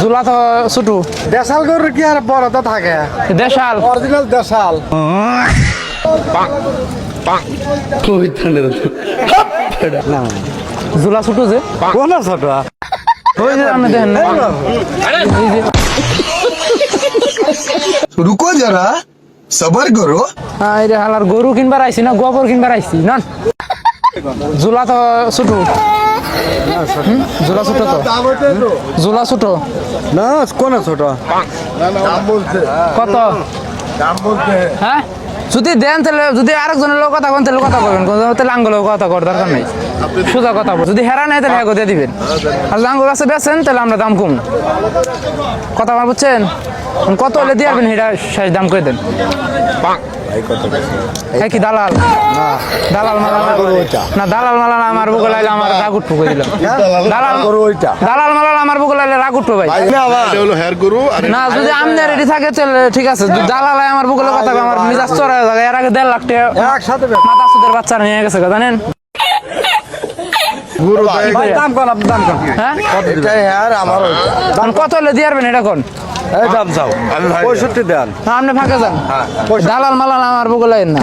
জুলা তো ছোট। দেশাল গরুর কি আর বড়টা থাকে? দেশাল অরিজিনাল দেশাল। জুলা ছোট যে কোন ছোট? ওই যে আপনি দেখেন না এই যে रुको जरा सबर करो। এই যে হালার গরু কিনবার আইছি না গোবর কিনবার আইছি না। জুলা তো ছোট। জুলা ছোট তো জুলা ছোট না কোন ছোট? কত হ্যাঁ যদি দেন তাহলে যদি আরেকজনের লোক কথা বলেন তাহলে কথা বলবেন তাহলে আঙ্গুলের কথা করার দরকার নেই সোজা কথা বল যদি হেরা নেই তাহলে হ্যাঁ দিয়ে দিবেন আর আঙ্গুল কাছে বেছেন তাহলে আমরা দাম কম কথা আমার বুঝছেন কত হলে দিয়ে আসবেন সেটা শেষ দাম করে দেন কি দালাল দালাল মালাল না দালাল মালাল আমার বুকে লাইলে আমার রাগ উঠবো করে দিলাম দালাল দালাল মালাল আমার বুকে লাইলে রাগ উঠবো ভাই না যদি আমনে রেডি থাকে তাহলে ঠিক আছে দালাল আমার বুকে কথা আমার মিজাজ চড়া যায় এর আগে 1.5 লাখ টাকা একসাথে মাথা সুদের বাচ্চা নিয়ে গেছে জানেন ভাই দাম কোন? আপনি দাম কোন? হ্যাঁ এটাই আর আমার কত হলে দিয়ে আসবেন এটা কোন এই দাম চাও 65 দেন। আপনি ফাঁকে যান দালাল মালাল আমার বুকে লাইন না